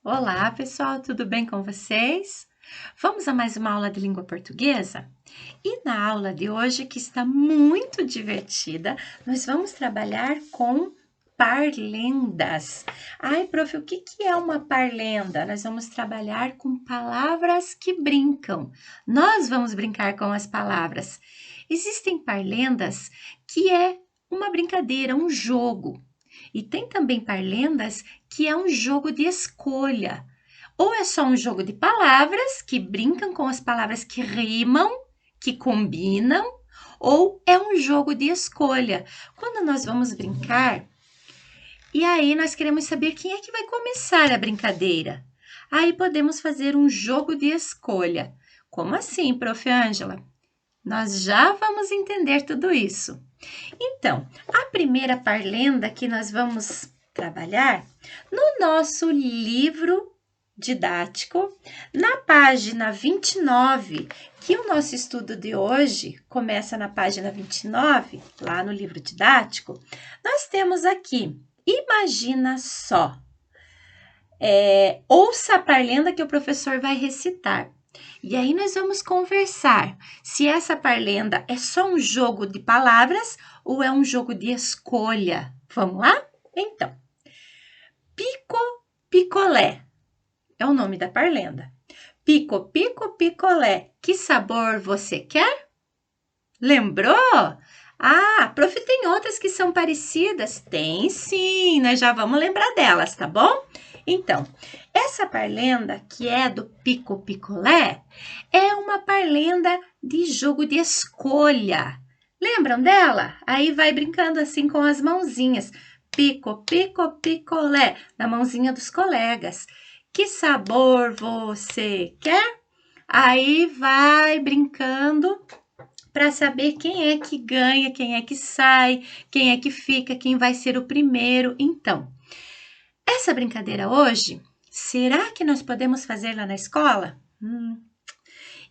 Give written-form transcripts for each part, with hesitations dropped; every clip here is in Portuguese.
Olá, pessoal, tudo bem com vocês? Vamos a mais uma aula de língua portuguesa? E na aula de hoje, que está muito divertida, nós vamos trabalhar com parlendas. Ai, prof, o que é uma parlenda? Nós vamos trabalhar com palavras que brincam. Nós vamos brincar com as palavras. Existem parlendas que é uma brincadeira, um jogo. E tem também parlendas que é um jogo de escolha. Ou é só um jogo de palavras que brincam com as palavras que rimam, que combinam, ou é um jogo de escolha. Quando nós vamos brincar, e aí nós queremos saber quem é que vai começar a brincadeira. Aí podemos fazer um jogo de escolha. Como assim, Prof. Ângela? Nós já vamos entender tudo isso. Então, a primeira parlenda que nós vamos trabalhar no nosso livro didático, na página 29, que o nosso estudo de hoje começa na página 29, lá no livro didático, nós temos aqui, imagina só. Ouça a parlenda que o professor vai recitar. E aí nós vamos conversar se essa parlenda é só um jogo de palavras ou é um jogo de escolha. Vamos lá? Então, pico, picolé é o nome da parlenda. Pico, pico, picolé, que sabor você quer? Lembrou? Ah, prof, tem outras que são parecidas? Tem sim, nós já vamos lembrar delas, tá bom? Então, essa parlenda, que é do pico picolé, é uma parlenda de jogo de escolha. Lembram dela? Aí vai brincando assim com as mãozinhas. Pico, pico, picolé, na mãozinha dos colegas. Que sabor você quer? Aí vai brincando para saber quem é que ganha, quem é que sai, quem é que fica, quem vai ser o primeiro. Então, essa brincadeira hoje, será que nós podemos fazer lá na escola?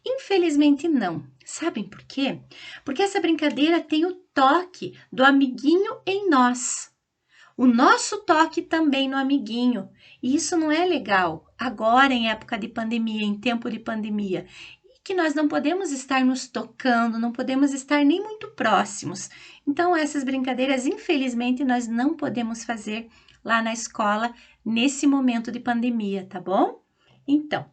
Infelizmente não. Sabem por quê? Porque essa brincadeira tem o toque do amiguinho em nós. O nosso toque também no amiguinho. E isso não é legal agora em época de pandemia, em tempo de pandemia. E que nós não podemos estar nos tocando, não podemos estar nem muito próximos. Então, essas brincadeiras, infelizmente, nós não podemos fazer lá na escola nesse momento de pandemia, tá bom? Então,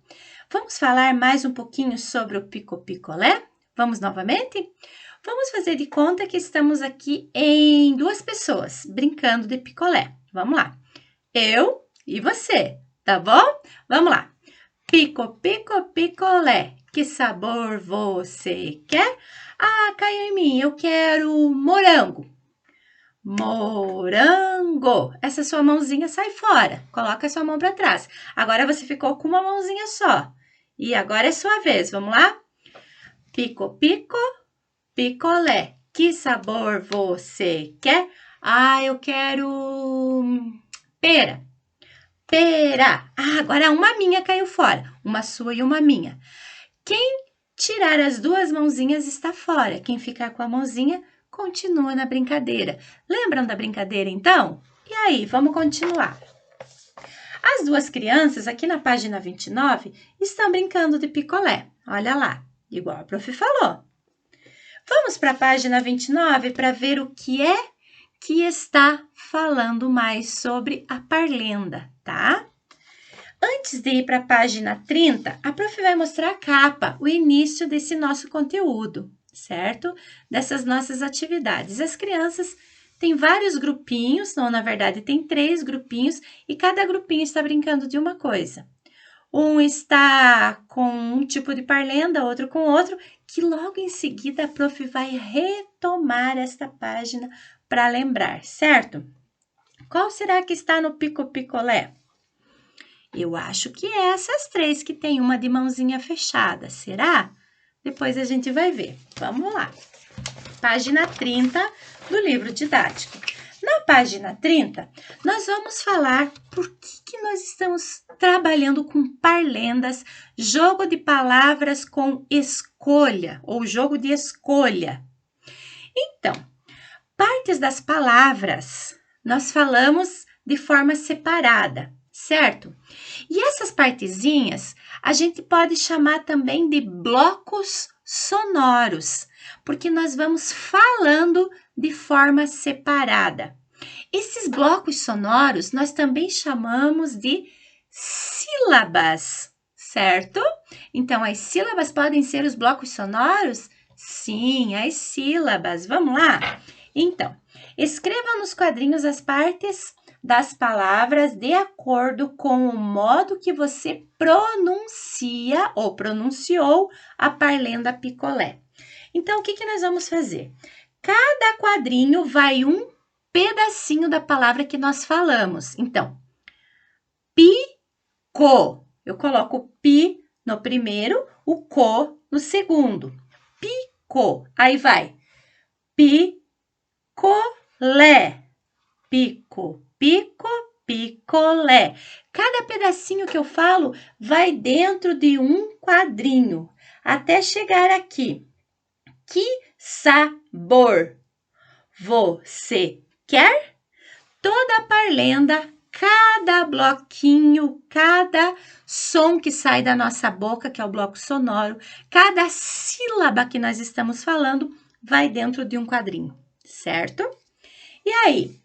vamos falar mais um pouquinho sobre o pico-picolé? Vamos novamente? Vamos fazer de conta que estamos aqui em duas pessoas brincando de picolé. Vamos lá. Eu e você, tá bom? Vamos lá. Pico, pico, picolé. Que sabor você quer? Ah, caiu em mim. Eu quero morango. Morango. Essa sua mãozinha sai fora. Coloca a sua mão para trás. Agora você ficou com uma mãozinha só. E agora é sua vez. Vamos lá? Pico, pico, picolé. Que sabor você quer? Ah, eu quero pera. Pera. Ah, agora uma minha caiu fora. Uma sua e uma minha. Quem tirar as duas mãozinhas está fora. Quem ficar com a mãozinha continua na brincadeira. Lembram da brincadeira então? E aí, vamos continuar. As duas crianças, aqui na página 29, estão brincando de picolé. Olha lá, igual a prof falou. Vamos para a página 29 para ver o que é que está falando mais sobre a parlenda, tá? Antes de ir para a página 30, a prof vai mostrar a capa, o início desse nosso conteúdo, certo? Dessas nossas atividades. As crianças têm vários grupinhos, não, na verdade tem 3 grupinhos e cada grupinho está brincando de uma coisa. Um está com um tipo de parlenda, outro com outro, que logo em seguida a prof vai retomar esta página para lembrar, certo? Qual será que está no pico-picolé? Eu acho que é essas 3 que tem uma de mãozinha fechada, será? Depois a gente vai ver. Vamos lá. Página 30 do livro didático. Na página 30, nós vamos falar por que nós estamos trabalhando com parlendas, jogo de palavras com escolha, ou jogo de escolha. Então, partes das palavras nós falamos de forma separada, certo? E essas partezinhas a gente pode chamar também de blocos sonoros, porque nós vamos falando de forma separada. Esses blocos sonoros nós também chamamos de sílabas, certo? Então, as sílabas podem ser os blocos sonoros? Sim, as sílabas. Vamos lá? Então, escreva nos quadrinhos as partes das palavras de acordo com o modo que você pronuncia ou pronunciou a parlenda picolé. Então, o que nós vamos fazer? Cada quadrinho vai um pedacinho da palavra que nós falamos. Então, pico. Eu coloco o pi no primeiro, o co no segundo. Pico. Aí vai. Picolé. Pico, pico, picolé. Cada pedacinho que eu falo vai dentro de um quadrinho, até chegar aqui. Que sabor você quer? Toda a parlenda, cada bloquinho, cada som que sai da nossa boca, que é o bloco sonoro, cada sílaba que nós estamos falando vai dentro de um quadrinho, certo? E aí?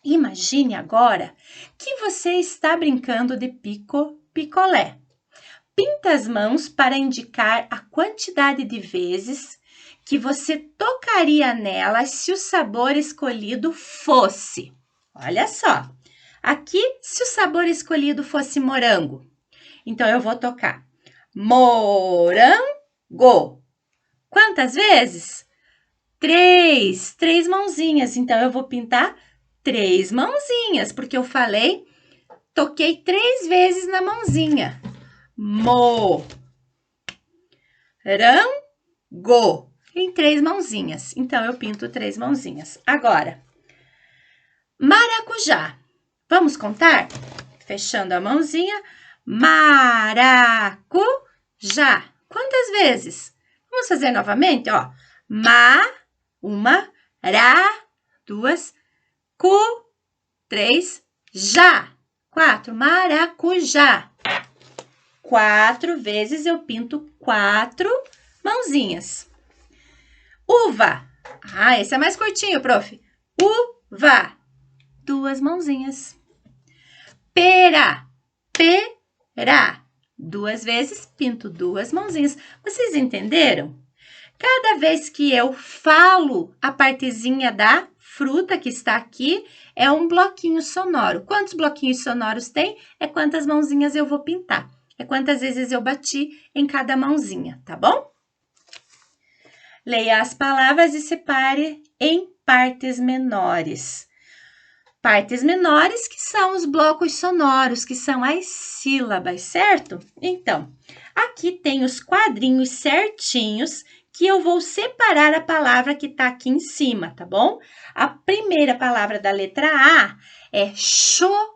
Imagine agora que você está brincando de picolé. Pinta as mãos para indicar a quantidade de vezes que você tocaria nelas se o sabor escolhido fosse. Olha só, aqui se o sabor escolhido fosse morango, então eu vou tocar morango. Quantas vezes? 3 mãozinhas, então eu vou pintar 3 mãozinhas, porque eu falei, toquei 3 vezes na mãozinha. Morango. Em 3 mãozinhas. Então, eu pinto 3 mãozinhas. Agora, maracujá. Vamos contar? Fechando a mãozinha. Maracujá. Quantas vezes? Vamos fazer novamente, ó. Uma, ra, 2, cu, 3, já. 4, maracujá. 4 vezes eu pinto 4 mãozinhas. Uva. Ah, esse é mais curtinho, prof. Uva. 2 mãozinhas. Pera. Pera. 2 vezes pinto 2 mãozinhas. Vocês entenderam? Cada vez que eu falo a partezinha da fruta que está aqui, é um bloquinho sonoro. Quantos bloquinhos sonoros tem? É quantas mãozinhas eu vou pintar. É quantas vezes eu bati em cada mãozinha, tá bom? Leia as palavras e separe em partes menores. Partes menores que são os blocos sonoros, que são as sílabas, certo? Então, aqui tem os quadrinhos certinhos que eu vou separar a palavra que tá aqui em cima, tá bom? A primeira palavra da letra A é chocolate.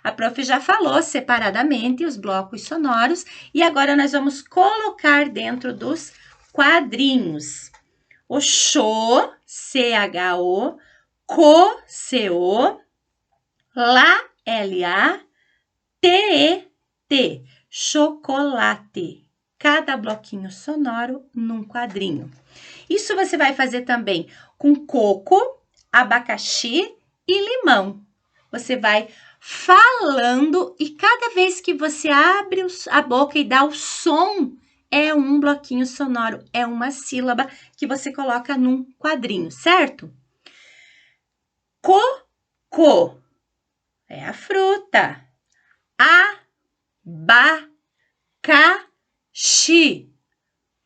A prof já falou separadamente os blocos sonoros e agora nós vamos colocar dentro dos quadrinhos. O cho, C-H-O, co, C-O, lá, L-A, T-E-T, chocolate. Cada bloquinho sonoro num quadrinho. Isso você vai fazer também com coco, abacaxi e limão. Você vai falando e cada vez que você abre a boca e dá o som, é um bloquinho sonoro, é uma sílaba que você coloca num quadrinho, certo? Coco é a fruta. Abacaxi.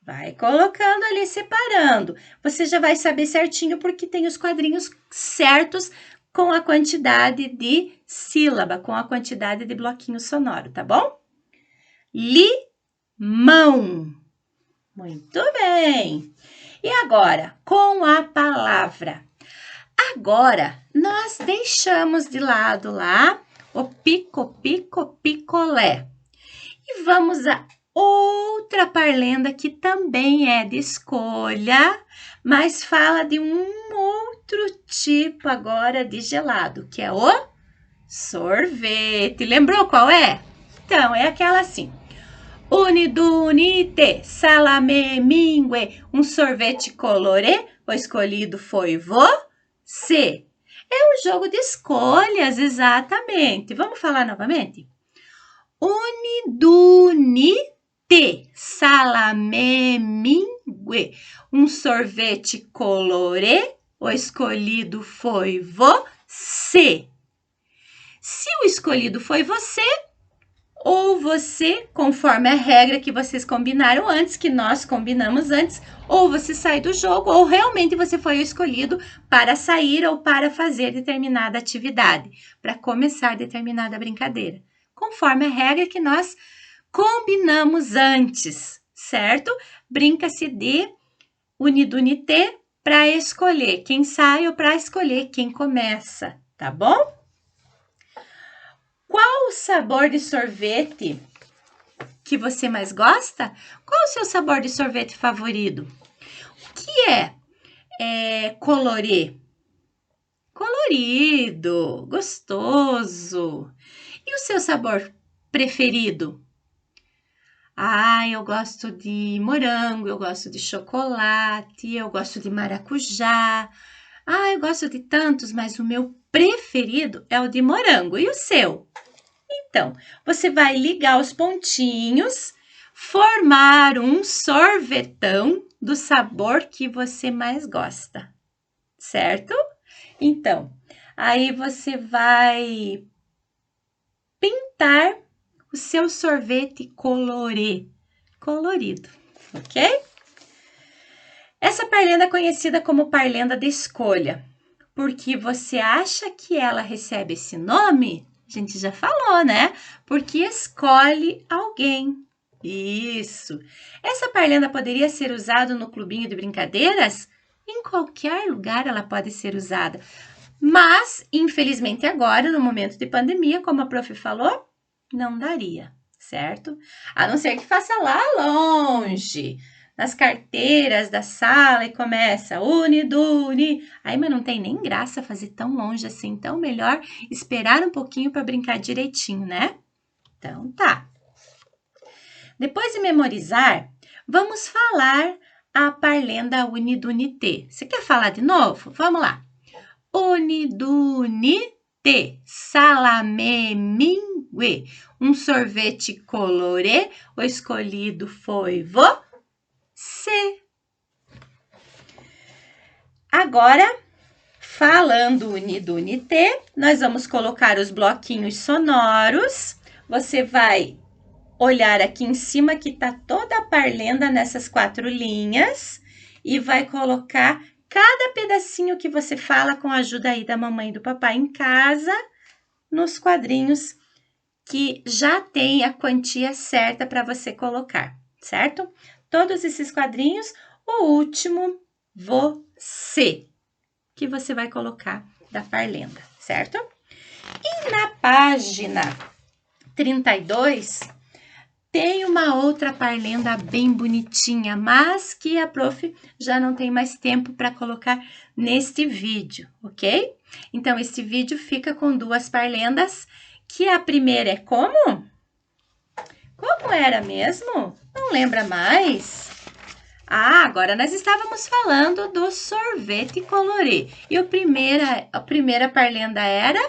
Vai colocando ali, separando. Você já vai saber certinho porque tem os quadrinhos certos com a quantidade de sílaba, com a quantidade de bloquinho sonoro, tá bom? Limão. Muito bem. E agora, com a palavra. Agora, nós deixamos de lado lá o picolé. E vamos a outra parlenda que também é de escolha, mas fala de um outro tipo agora de gelado, que é o Sorvete. Lembrou qual é? Então, é aquela assim. Unidunite, salame, mingue, um sorvete colorê, o escolhido foi você. É um jogo de escolhas, exatamente. Vamos falar novamente? Unidunite, salame, mingue, um sorvete colorê, o escolhido foi você. Se o escolhido foi você, ou você, conforme a regra que vocês combinaram antes, que nós combinamos antes, ou você sai do jogo, ou realmente você foi o escolhido para sair ou para fazer determinada atividade, para começar determinada brincadeira, conforme a regra que nós combinamos antes, certo? Brinca-se de unidunité para escolher quem sai ou para escolher quem começa, tá bom? Qual o sabor de sorvete que você mais gosta? Qual o seu sabor de sorvete favorito? O que é colorê? Colorido, gostoso. E o seu sabor preferido? Eu gosto de morango, eu gosto de chocolate, eu gosto de maracujá. Eu gosto de tantos, mas o meu preferido é o de morango. E o seu? Então, você vai ligar os pontinhos, formar um sorvetão do sabor que você mais gosta, certo? Então, aí você vai pintar o seu sorvete colorido, ok? Essa parlenda é conhecida como parlenda de escolha. Porque você acha que ela recebe esse nome? A gente já falou, né? Porque escolhe alguém. Isso. Essa parlenda poderia ser usada no clubinho de brincadeiras? Em qualquer lugar ela pode ser usada. Mas, infelizmente agora, no momento de pandemia, como a prof falou, não daria, certo? A não ser que faça lá longe, nas carteiras da sala e começa uniduni. Aí, mas não tem nem graça fazer tão longe assim, então melhor esperar um pouquinho para brincar direitinho, né? Então, tá. Depois de memorizar, vamos falar a parlenda unidunité. Você quer falar de novo? Vamos lá. Unidunité, salame, mingue, um sorvete colorê, o escolhido foi você. Agora, falando unidunité, nós vamos colocar os bloquinhos sonoros. Você vai olhar aqui em cima que tá toda a parlenda nessas 4 linhas e vai colocar cada pedacinho que você fala com a ajuda aí da mamãe e do papai em casa nos quadrinhos que já tem a quantia certa para você colocar, certo? Todos esses quadrinhos, o último, você, que você vai colocar da parlenda, certo? E na página 32, tem uma outra parlenda bem bonitinha, mas que a prof já não tem mais tempo para colocar neste vídeo, ok? Então, este vídeo fica com 2 parlendas, que a primeira é como? Como era mesmo? Não lembra mais? Agora nós estávamos falando do sorvete colorê. E a primeira parlenda era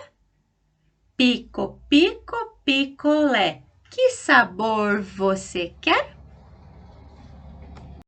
pico, pico, picolé. Que sabor você quer?